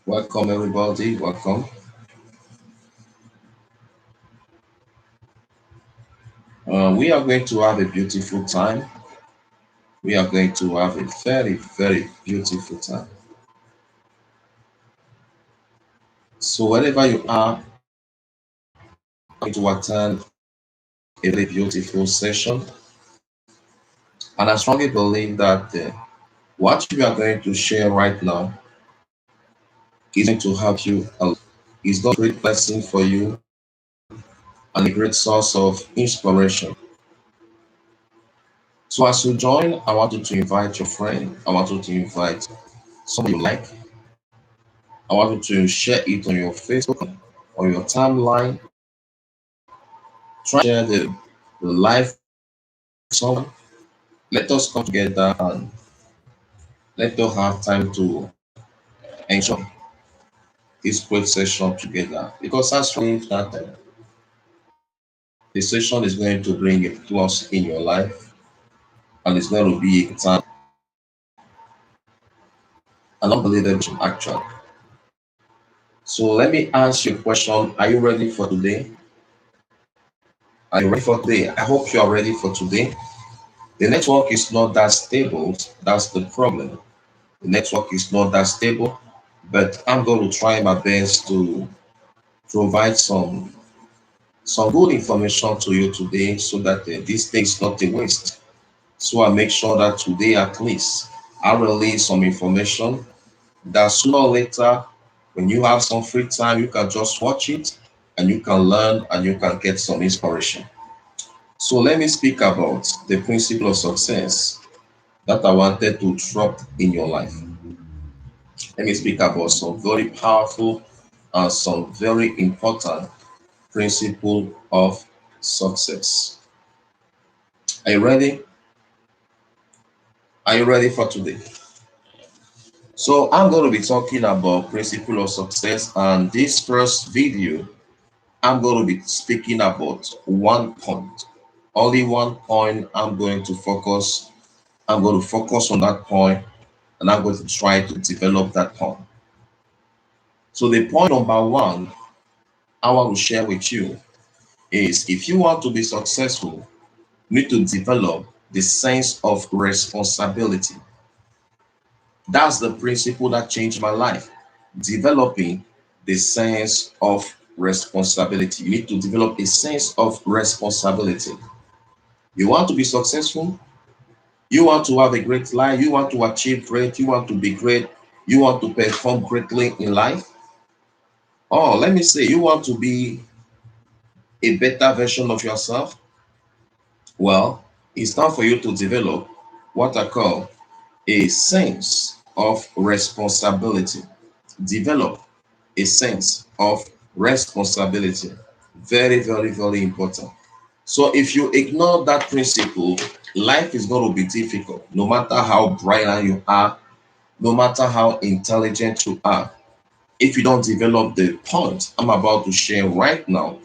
Welcome, everybody. Welcome. We are going to have a beautiful time. We are going to have a very, very beautiful time. So, wherever you are, going to attend a very beautiful session. And I strongly believe that what we are going to share right now is going to help you a lot. It's going to be a great blessing for you and a great source of inspiration. So, as you join, I want you to invite your friend. I want you to invite somebody you like. I want you to share it on your Facebook, on your timeline. Try to share the life with someone. Let us come together and let us have time to enjoy this great session together. Because I believe that the session is going to bring a plus in your life and it's going to be a time, an unbelievable actually. So let me ask you a question. Are you ready for today? Are you ready for today? I hope you are ready for today. The network is not that stable. That's the problem. The network is not that stable, but I'm going to try my best to provide some good information to you today so that this day is not a waste. So I make sure that today at least I release some information that sooner or later, when you have some free time, you can just watch it and you can learn and you can get some inspiration. So let me speak about the principle of success that I wanted to drop in your life. Let me speak about some very powerful and some very important principle of success. Are you ready? Are you ready for today? So I'm going to be talking about principle of success, and this first video I'm going to be speaking about one point. Only one point I'm going to focus on that point and I'm going to try to develop that point. So the point number one I want to share with you is if you want to be successful, you need to develop the sense of responsibility. That's the principle that changed my life. Developing the sense of responsibility. You need to develop a sense of responsibility. You want to be successful, you want to have a great life, you want to achieve great, you want to be great, you want to perform greatly in life. Or let me say, you want to be a better version of yourself. Well, it's time for you to develop what I call a sense of responsibility. Develop a sense of responsibility. Very, very, very important. So if you ignore that principle, life is going to be difficult. No matter how bright you are, no matter how intelligent you are, if you don't develop the point I'm about to share right now,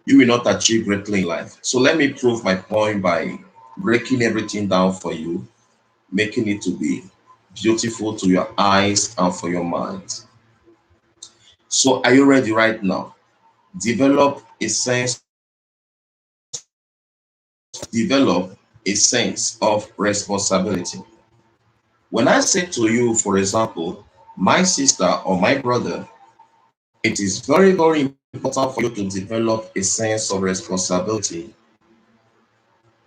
you will not achieve greatly in life. So let me prove my point by breaking everything down for you, making it to be beautiful to your eyes and for your mind. So are you ready right now? Develop a sense, develop a sense of responsibility. When I say to you, for example, my sister or my brother, it is very, very important for you to develop a sense of responsibility.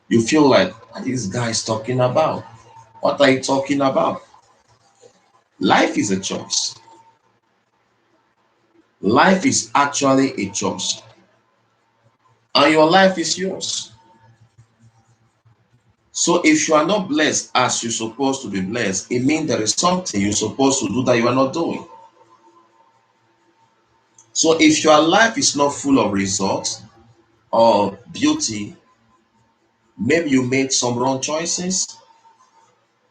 You feel like, what this guy is talking about? What are you talking about? Life is a choice. Life is actually a choice. And your life is yours. So if you are not blessed as you're supposed to be blessed, it means there is something you're supposed to do that you are not doing. So if your life is not full of results or beauty, maybe you made some wrong choices.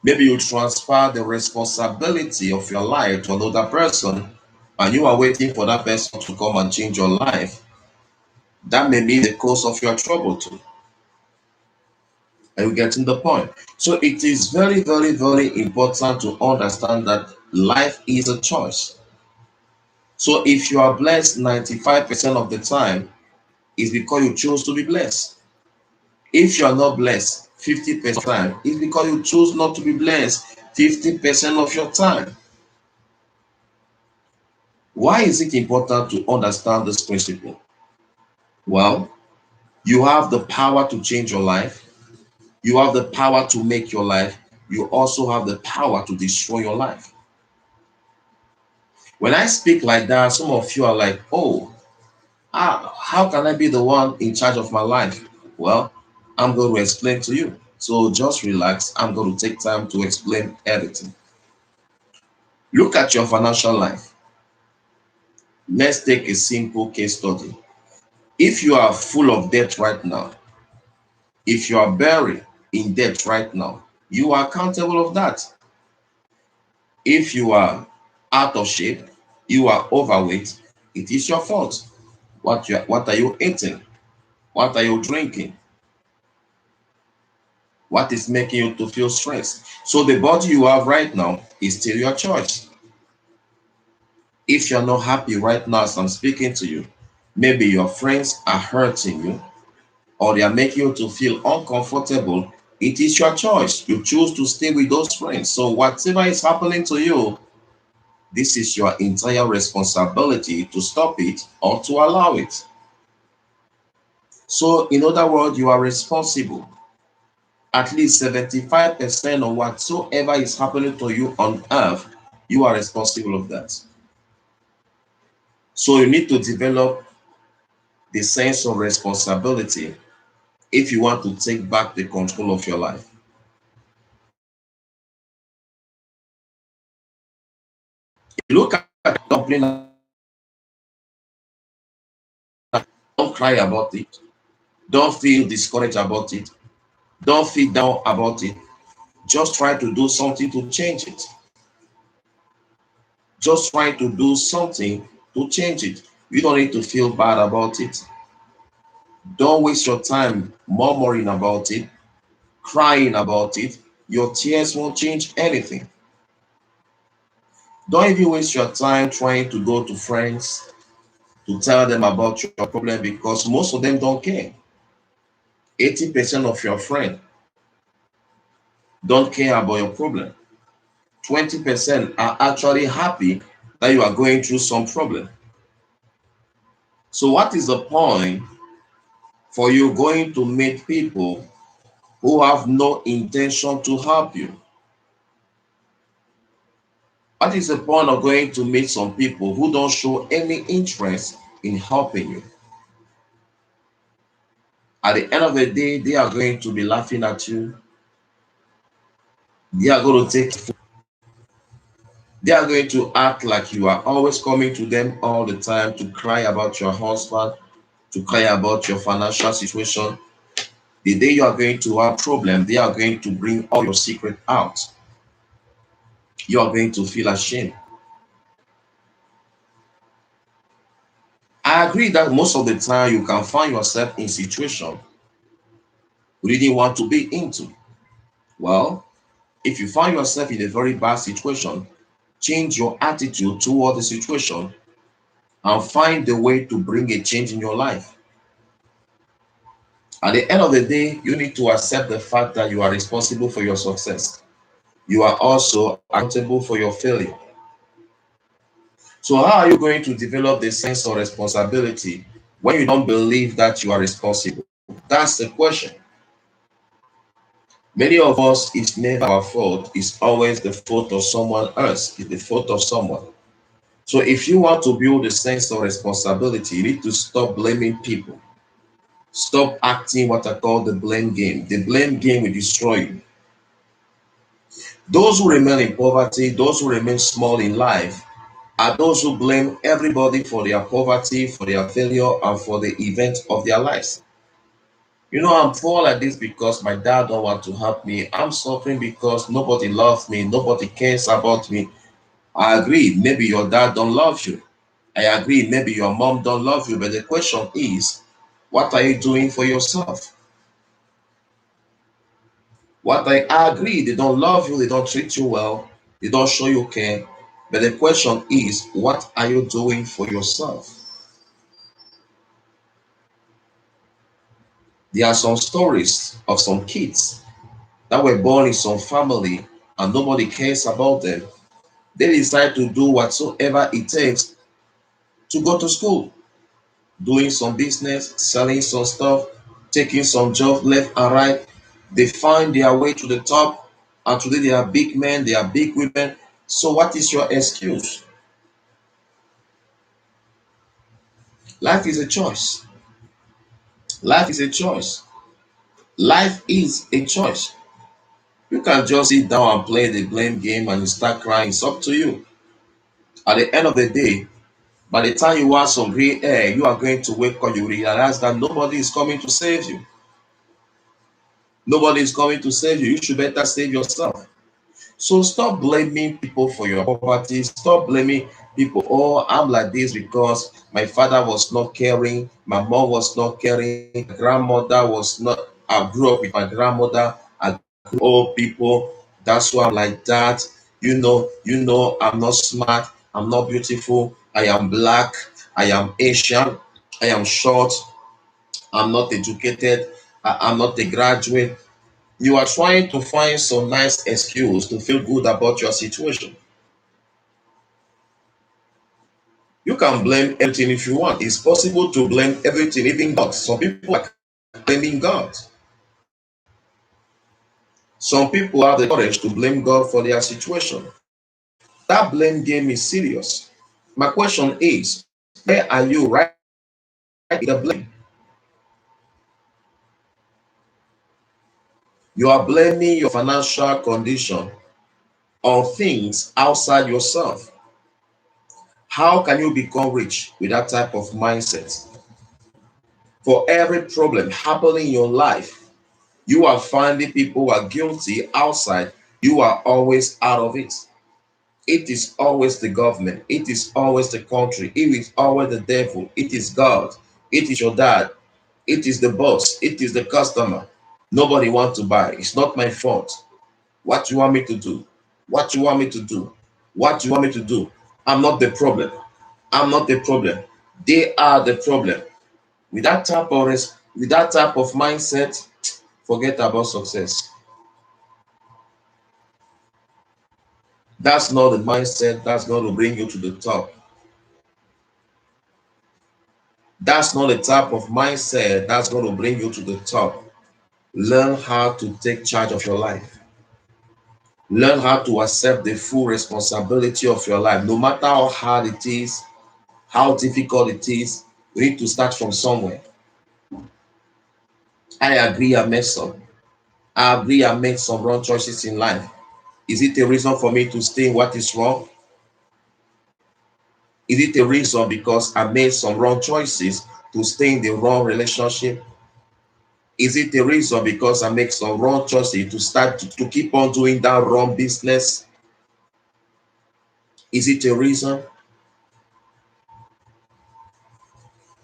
Maybe you transfer the responsibility of your life to another person and you are waiting for that person to come and change your life. That may be the cause of your trouble too. Are you getting the point? So it is very, very, very important to understand that life is a choice. So if you are blessed 95% of the time, it's because you chose to be blessed. If you are not blessed 50% of the time, it's because you chose not to be blessed 50% of your time. Why is it important to understand this principle? Well, you have the power to change your life. You have the power to make your life. You also have the power to destroy your life. When I speak like that, some of you are like, oh, how can I be the one in charge of my life? Well, I'm going to explain to you. So just relax. I'm going to take time to explain everything. Look at your financial life. Let's take a simple case study. If you are full of debt right now, if you are buried in debt right now, you are accountable of that. If you are out of shape, you are overweight, it is your fault. What are you eating? What are you drinking? What is making you to feel stressed? So the body you have right now is still your choice. If you're not happy right now as I'm speaking to you, maybe your friends are hurting you or they are making you to feel uncomfortable, it is your choice. You choose to stay with those friends. So whatever is happening to you, this is your entire responsibility to stop it or to allow it. So in other words, you are responsible. At least 75% of whatsoever is happening to you on earth, you are responsible of that. So you need to develop the sense of responsibility if you want to take back the control of your life. You look at complain, don't cry about it. Don't feel discouraged about it. Don't feel down about it. Just try to do something to change it. Just try to do something to change it. You don't need to feel bad about it. Don't waste your time murmuring about it, crying about it. Your tears won't change anything. Don't even waste your time trying to go to friends to tell them about your problem because most of them don't care. 80% of your friends don't care about your problem. 20% are actually happy that you are going through some problem. So what is the point for you going to meet people who have no intention to help you? What is the point of going to meet some people who don't show any interest in helping you? At the end of the day, they are going to be laughing at you. They are going to take, they are going to act like you are always coming to them all the time to cry about your husband, to cry about your financial situation. The day you are going to have problem, they are going to bring all your secret out. You are going to feel ashamed. I agree that most of the time you can find yourself in situation you didn't want to be into. Well, if you find yourself in a very bad situation, change your attitude toward the situation and find the way to bring a change in your life. At the end of the day, you need to accept the fact that you are responsible for your success. You are also accountable for your failure. So how are you going to develop the sense of responsibility when you don't believe that you are responsible? That's the question. Many of us, it's never our fault. It's always the fault of someone else. It's the fault of someone. So if you want to build a sense of responsibility, you need to stop blaming people. Stop acting what I call the blame game. The blame game will destroy you. Those who remain in poverty, those who remain small in life, are those who blame everybody for their poverty, for their failure, and for the event of their lives. You know, I'm poor like this because my dad don't want to help me. I'm suffering because nobody loves me, nobody cares about me. I agree, maybe your dad don't love you. I agree, maybe your mom don't love you, but the question is, what are you doing for yourself? I agree, they don't love you, they don't treat you well, they don't show you care. But the question is, what are you doing for yourself? There are some stories of some kids that were born in some family and nobody cares about them. They decide to do whatsoever it takes to go to school, doing some business, selling some stuff, taking some job left and right. They find their way to the top, and today they are big men, they are big women. So, what is your excuse? Life is a choice. Life is a choice. Life is a choice. You can just sit down and play the blame game and you start crying. It's up to you. At the end of the day, by the time you have some gray hair, you are going to wake up, you realize that nobody is coming to save you. Nobody is coming to save you. You should better save yourself. So stop blaming people for your poverty. Stop blaming people. Oh, I'm like this because my father was not caring, my mom was not caring, my grandmother was not. I grew up with my grandmother. I grew old people. That's why I'm like that. I'm not smart. I'm not beautiful. I am black. I am Asian. I am short. I'm not educated. I'm not a graduate. You are trying to find some nice excuse to feel good about your situation. You can blame everything if you want. It's possible to blame everything, even God. Some people are blaming God. Some people have the courage to blame God for their situation. That blame game is serious. My question is, where are you right in the blame? You are blaming your financial condition on things outside yourself. How can you become rich with that type of mindset? For every problem happening in your life, you are finding people who are guilty outside. You are always out of it. It is always the government. It is always the country. It is always the devil. It is God. It is your dad. It is the boss. It is the customer. Nobody wants to buy. It's not my fault. What you want me to do? What you want me to do? What you want me to do? I'm not the problem. I'm not the problem. They are the problem. With that type of mindset, forget about success. That's not the mindset that's going to bring you to the top. That's not the type of mindset that's going to bring you to the top. Learn how to take charge of your life. Learn how to accept the full responsibility of your life. No matter how hard it is, how difficult it is, we need to start from somewhere. I agree I messed up. I agree I made some wrong choices in life. Is it a reason for me to stay in what is wrong? Is it a reason because I made some wrong choices to stay in the wrong relationship? Is it a reason because I make some wrong choices to keep on doing that wrong business? Is it a reason?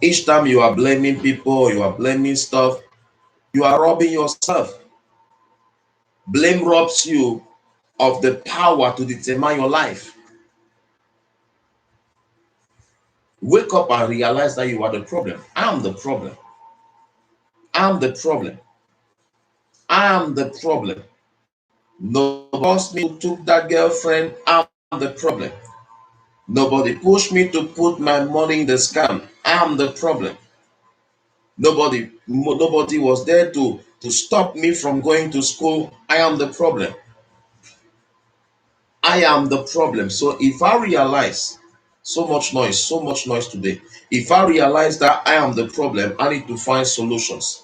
Each time you are blaming people, you are blaming stuff, you are robbing yourself. Blame robs you of the power to determine your life. Wake up and realize that you are the problem. I'm the problem. I'm the problem. I'm the problem. Nobody forced me to took that girlfriend. I'm the problem. Nobody pushed me to put my money in the scam. I'm the problem. Nobody was there to stop me from going to school. I am the problem. I am the problem. So if I realize so much noise today. If I realize that I am the problem, I need to find solutions.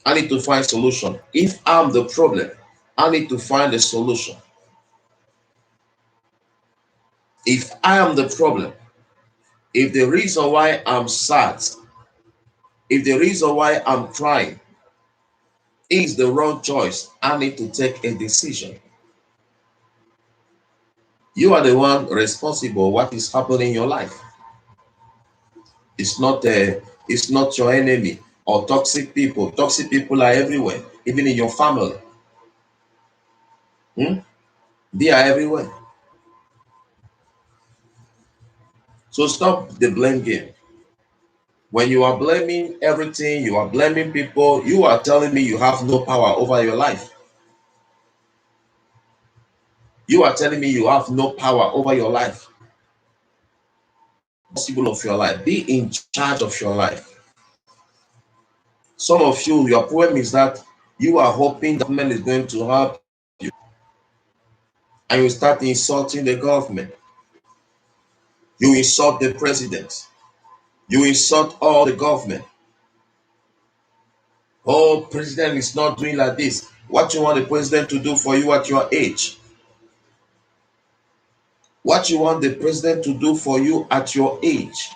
I need to find solution. If I'm the problem, I need to find a solution. If I am the problem, if the reason why I'm sad, if the reason why I'm crying is the wrong choice, I need to take a decision. You are the one responsible what is happening in your life. It's not your enemy or toxic people. Toxic people are everywhere, even in your family. Hmm? They are everywhere. So stop the blame game. When you are blaming everything, you are blaming people, you are telling me you have no power over your life. You are telling me you have no power over your life. Possible of your life. Be in charge of your life. Some of you, your problem is that you are hoping the government is going to help you, and you start insulting the government. You insult the president. You insult all the government. Oh, president is not doing like this. What you want the president to do for you at your age? What you want the president to do for you at your age?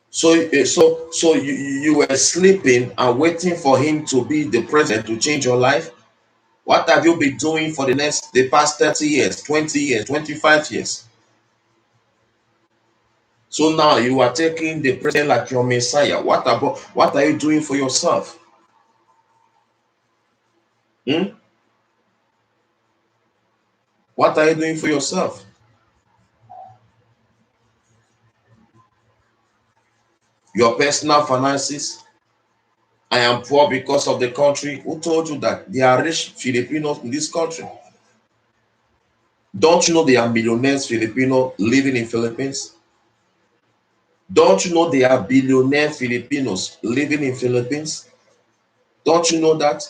So you were sleeping and waiting for him to be the president to change your life. What have you been doing for the past 30 years, 20 years, 25 years? So now you are taking the president like your messiah. What are you doing for yourself? Hmm? What are you doing for yourself? Your personal finances. I am poor because of the country. Who told you that? There are rich Filipinos in this country. Don't you know there are millionaires Filipino living in Philippines? Don't you know there are billionaire Filipinos living in Philippines? Don't you know that?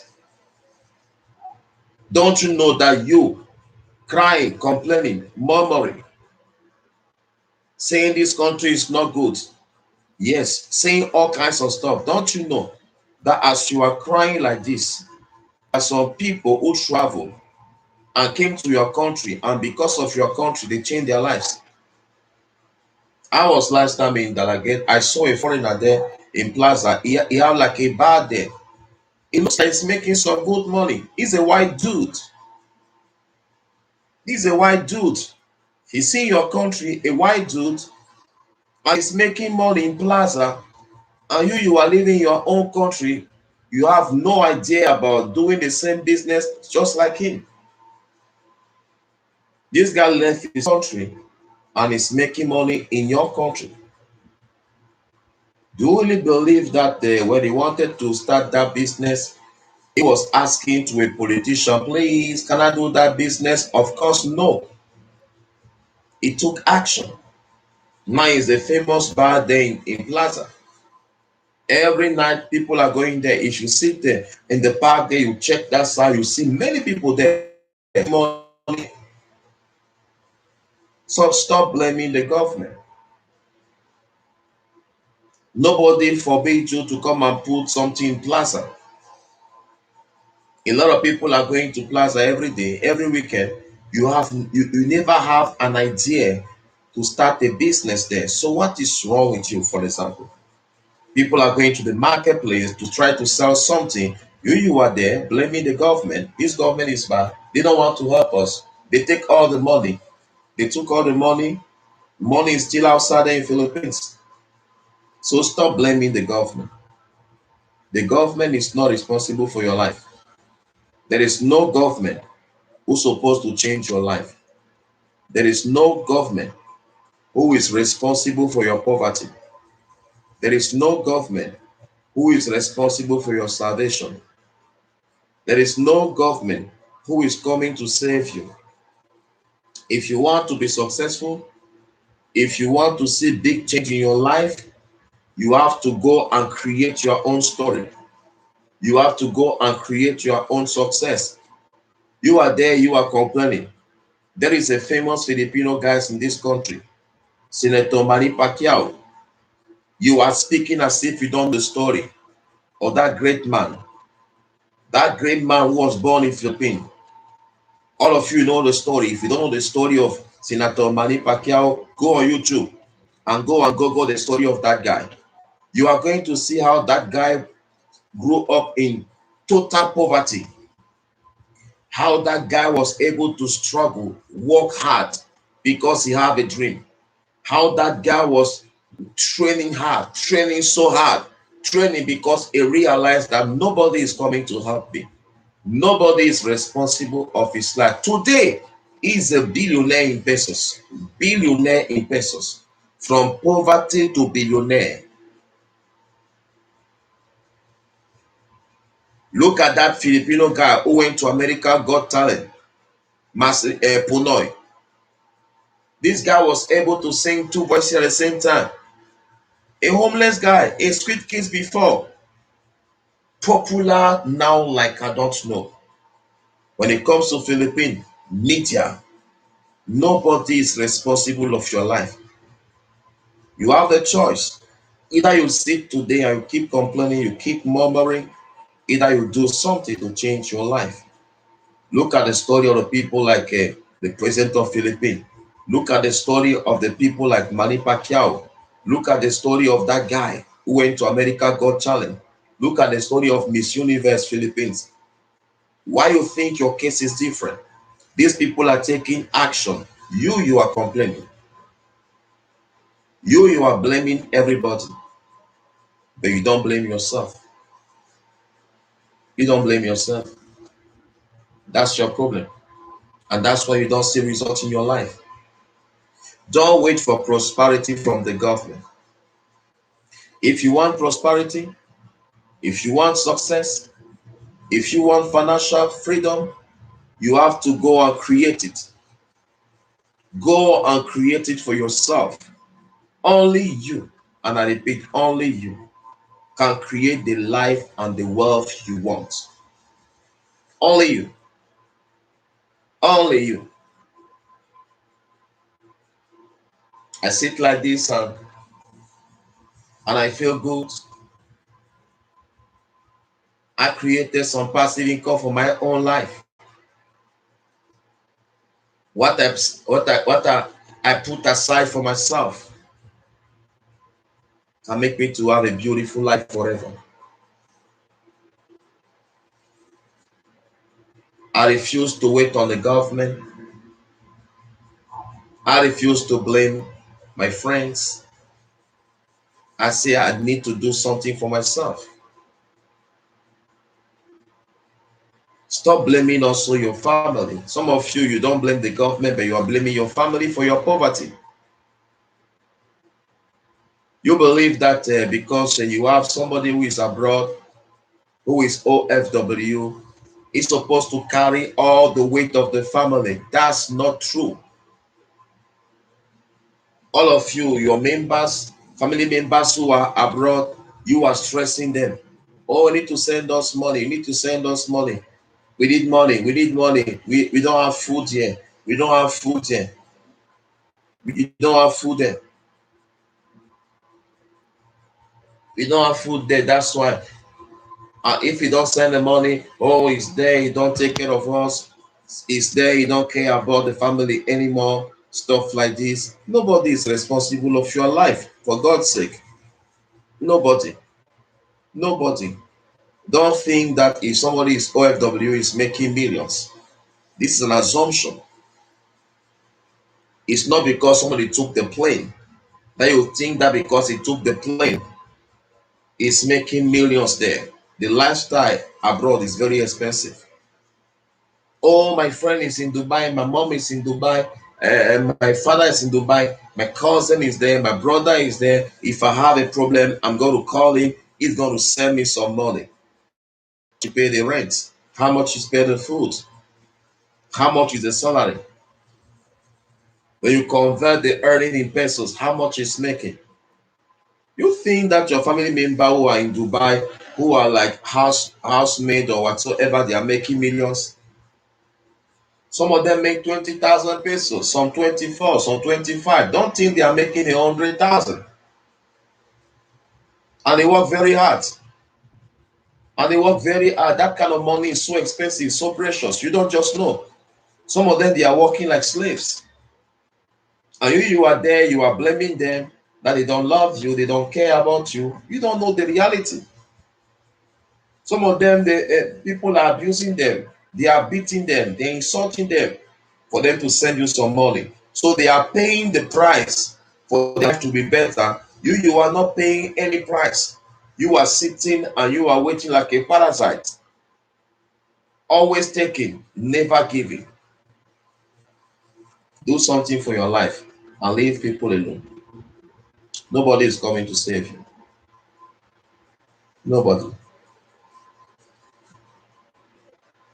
Don't you know that you crying, complaining, murmuring, saying this country is not good? Yes, saying all kinds of stuff. Don't you know that as you are crying like this, there are some people who travel and came to your country, and because of your country, they changed their lives. I was last time in Dalaget. I saw a foreigner there in Plaza. He had like a bar there. It looks like he's making some good money. He's a white dude. He's a white dude. He's in your country, a white dude, and he's making money in Plaza. And you are living in your own country. You have no idea about doing the same business just like him. This guy left his country and is making money in your country. Do you really believe that when he wanted to start that business, he was asking to a politician, please, can I do that business? Of course, no. He took action. Now is the famous bar there in Plaza. Every night, people are going there. If you sit there in the park there, you check that side, you see many people there. So stop blaming the government. Nobody forbade you to come and put something in Plaza. A lot of people are going to Plaza every day, every weekend. You never have an idea to start a business there. So what is wrong with you, for example? People are going to the marketplace to try to sell something. You are there blaming the government. This government is bad. They don't want to help us. They take all the money. They took all the money. Money is still outside there in Philippines. So stop blaming the government. The government is not responsible for your life. There is no government who's supposed to change your life. There is no government who is responsible for your poverty. There is no government who is responsible for your salvation. There is no government who is coming to save you. If you want to be successful, if you want to see big change in your life, you have to go and create your own story. You have to go and create your own success. You are there, you are complaining. There is a famous Filipino guy in this country, Senator Manny Pacquiao. You are speaking as if you don't know the story of that great man. That great man who was born in Philippines. All of you know the story. If you don't know the story of Senator Manny Pacquiao, go on YouTube and go and Google the story of that guy. You are going to see how that guy grew up in total poverty. How that guy was able to struggle, work hard because he had a dream. How that guy was training hard, training so hard, training because he realized that nobody is coming to help me. Nobody is responsible of his life. Today, he's a billionaire in pesos. Billionaire in pesos. From poverty to billionaire. Look at that Filipino guy who went to America, Got Talent, Punoy. This guy was able to sing two voices at the same time. A homeless guy, a street kid before. Popular now like I don't know. When it comes to Philippine media, nobody is responsible of your life. You have the choice. Either you sit today and you keep complaining, you keep murmuring, either you do something to change your life. Look at the story of the people like the president of Philippines. Look at the story of the people like Manny Pacquiao. Look at the story of that guy who went to America, Got Talent. Look at the story of Miss Universe Philippines. Why you think your case is different? These people are taking action. You are complaining. You are blaming everybody, but you don't blame yourself. You don't blame yourself. That's your problem. And that's why you don't see results in your life. Don't wait for prosperity from the government. If you want prosperity, if you want success, if you want financial freedom, you have to go and create it. Go and create it for yourself. Only you, and I repeat, only you can create the life and the wealth you want. Only you. Only you. I sit like this and I feel good. I created some passive income for my own life. What I put aside for myself can make me to have a beautiful life forever. I refuse to wait on the government. I refuse to blame my friends. I say I need to do something for myself. Stop blaming also your family. Some of you, you don't blame the government, but you are blaming your family for your poverty. You believe that because you have somebody who is abroad, who is OFW, is supposed to carry all the weight of the family. That's not true. All of you, your members, family members who are abroad, you are stressing them. Oh, we need to send us money. You need to send us money. We need money. We need money. We don't have food here. We don't have food here. We don't have food there. We don't have food there. That's why. If you don't send the money, oh, it's there. You don't take care of us. It's there. You don't care about the family anymore. Stuff like this. Nobody is responsible of your life. For God's sake. Nobody. Nobody. Don't think that if somebody is OFW is making millions. This is an assumption. It's not because somebody took the plane that you think that because he took the plane, is making millions there. The lifestyle abroad is very expensive. Oh, my friend is in Dubai, my mom is in Dubai, my father is in Dubai, my cousin is there, my brother is there. If I have a problem, I'm going to call him. He's going to send me some money to pay the rent. How much is pay the food? How much is the salary? When you convert the earning in pesos, how much is making? You think that your family member who are in Dubai, who are like housemaid or whatsoever, they are making millions? Some of them make 20,000 pesos, some 24, some 25. Don't think they are making 100,000. And they work very hard. And they work very hard. That kind of money is so expensive, so precious. You don't just know. Some of them, they are working like slaves. And you are there, you are blaming them that they don't love you, they don't care about you. You don't know the reality. Some of them, people are abusing them. They are beating them. They're insulting them for them to send you some money. So they are paying the price for their life to be better. You are not paying any price. You are sitting and you are waiting like a parasite. Always taking, never giving. Do something for your life and leave people alone. Nobody is coming to save you. Nobody.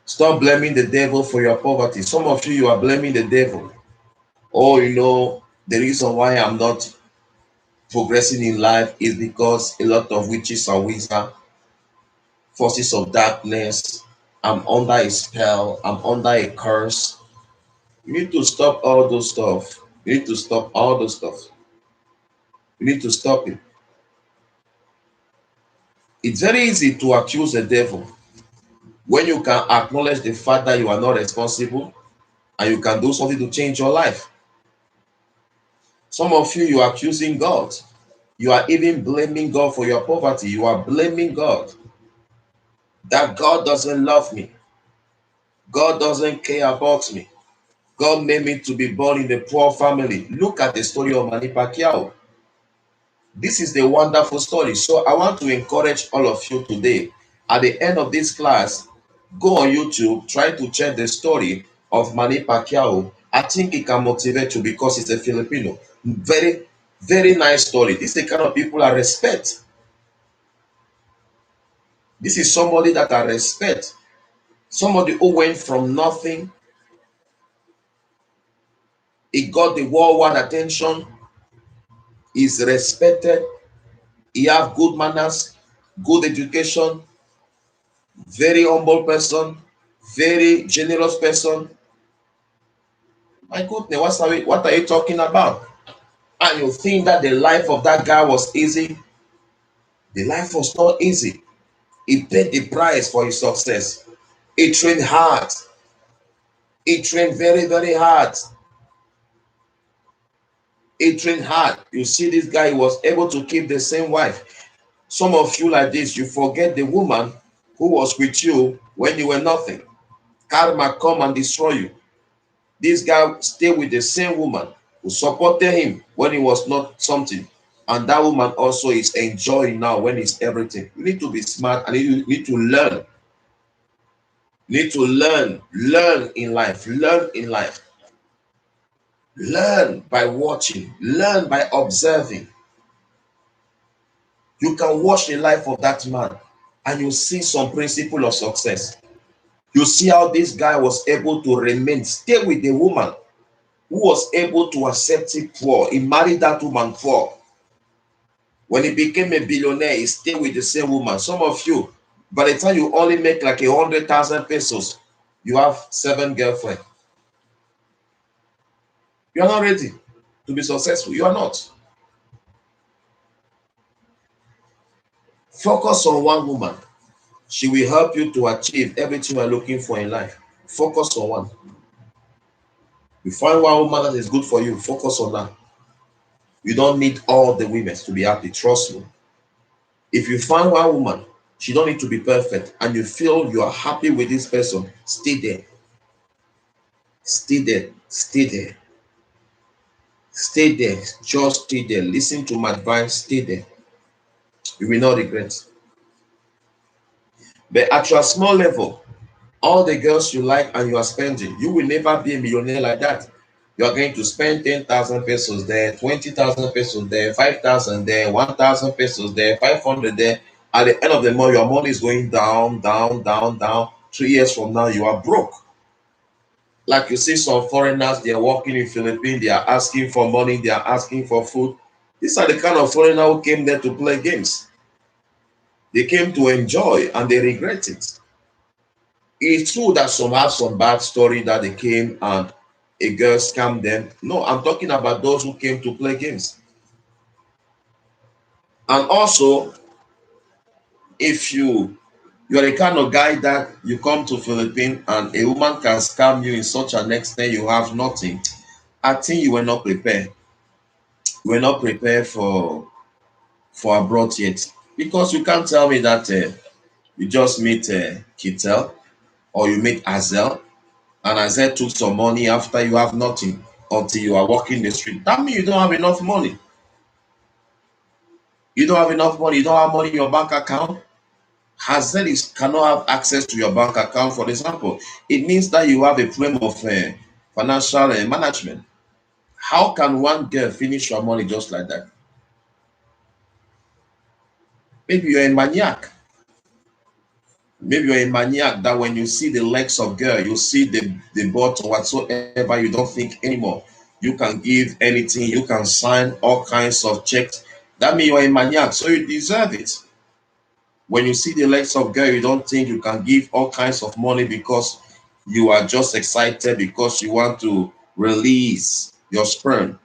Stop blaming the devil for your poverty. Some of you, you are blaming the devil. Oh, the reason why I'm not progressing in life is because a lot of witches and wizards, forces of darkness, I'm under a spell, I'm under a curse. You need to stop all those stuff. You need to stop all those stuff. You need to stop it. It's very easy to accuse the devil when you can acknowledge the fact that you are not responsible and you can do something to change your life. Some of you, you are accusing God. You are even blaming God for your poverty. You are blaming God that God doesn't love me. God doesn't care about me. God made me to be born in a poor family. Look at the story of Manny Pacquiao. This is the wonderful story. So I want to encourage all of you today. At the end of this class, go on YouTube, try to check the story of Manny Pacquiao. I think it can motivate you because he's a Filipino. Very, very nice story. This is the kind of people I respect. This is somebody that I respect. Somebody who went from nothing. He got the worldwide attention. He's respected. He have good manners, good education, very humble person, very generous person. My goodness, what are you talking about? And you think that the life of that guy was easy? The life was not easy. He paid the price for his success. He trained hard. He trained very, very hard. He trained hard. You see, this guy was able to keep the same wife. Some of you like this, you forget the woman who was with you when you were nothing. Karma come and destroy you. This guy stayed with the same woman who supported him when he was not something. And that woman also is enjoying now when he's everything. You need to be smart and you need to learn. You need to learn in life, learn in life. Learn by watching, learn by observing. You can watch the life of that man and you see some principle of success. You see how this guy was able to remain, stay with the woman who was able to accept it poor. He married that woman poor. When he became a billionaire, he stayed with the same woman. Some of you, by the time you only make like 100,000 pesos, you have 7 girlfriends. You are not ready to be successful. You are not. Focus on one woman. She will help you to achieve everything you are looking for in life. Focus on one. You find one woman that is good for you, focus on that. You don't need all the women to be happy, trust me. If you find one woman, she don't need to be perfect, and you feel you are happy with this person, stay there. Stay there. Stay there. Stay there. Just stay there. Listen to my advice, stay there. You will not regret. But at your small level, all the girls you like and you are spending, you will never be a millionaire like that. You are going to spend 10,000 pesos there, 20,000 pesos there, 5,000 there, 1,000 pesos there, 500 there. At the end of the month, your money is going down, down, down, down. 3 years from now, you are broke. Like you see some foreigners, they are working in Philippines, they are asking for money, they are asking for food. These are the kind of foreigners who came there to play games. They came to enjoy and they regret it. It's true that some have some bad story that they came and a girl scammed them. No, I'm talking about those who came to play games. And also, if you're the kind of guy that you come to Philippines and a woman can scam you in such an extent you have nothing, I think you were not prepared. You were not prepared for abroad yet. Because you can't tell me that you just meet Kittel or you meet Azel and Azel took some money after you have nothing until you are walking the street. That means you don't have enough money. You don't have enough money. You don't have money in your bank account. Hazel is cannot have access to your bank account, for example. It means that you have a problem of financial management. How can one girl finish your money just like that? Maybe you're a maniac. Maybe you're a maniac that when you see the legs of girl, you see the butt or whatsoever, you don't think anymore. You can give anything, you can sign all kinds of checks. That means you're a maniac, so you deserve it. When you see the legs of girl, you don't think you can give all kinds of money because you are just excited because you want to release your sperm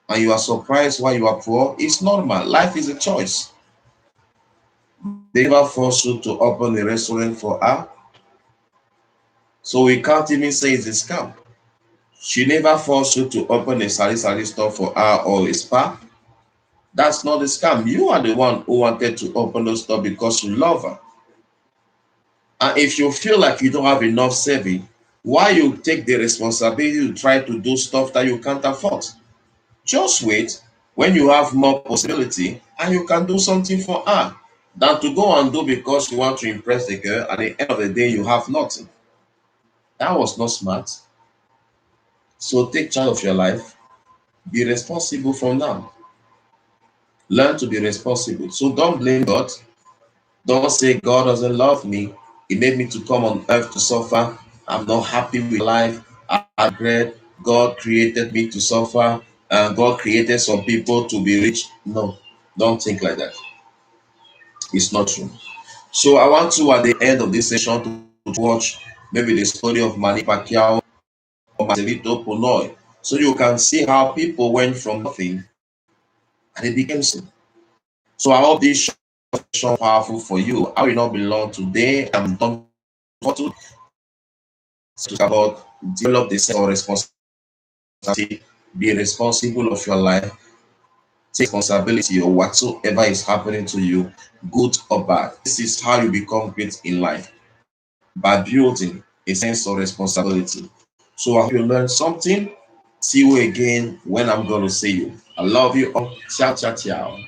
and you are surprised why you are poor. It's normal. Life is a choice. They never force you to open a restaurant for her. So we can't even say it's a scam. She never forced you to open a sari store for her or a spa. That's not a scam. You are the one who wanted to open the store because you love her. And if you feel like you don't have enough saving, why you take the responsibility to try to do stuff that you can't afford? Just wait when you have more possibility and you can do something for her than to go and do because you want to impress the girl. At the end of the day, you have nothing. That was not smart. So take charge of your life. Be responsible from now. Learn to be responsible. So don't blame God. Don't say God doesn't love me. He made me to come on earth to suffer. I'm not happy with life. I regret. God created me to suffer, and God created some people to be rich. No, don't think like that. It's not true. So I want to, at the end of this session, to watch maybe the story of Manny Pacquiao or Marcelito Ponoy, so you can see how people went from nothing and they became something. So I hope this session powerful for you. I will not be long today. I'm done for to talk about develop the sense of responsibility, be responsible of your life, take responsibility of whatsoever is happening to you, good or bad. This is how you become great in life, by building a sense of responsibility. So I hope you learned something. See you again when I'm going to see you. I love you all. Ciao, ciao, ciao.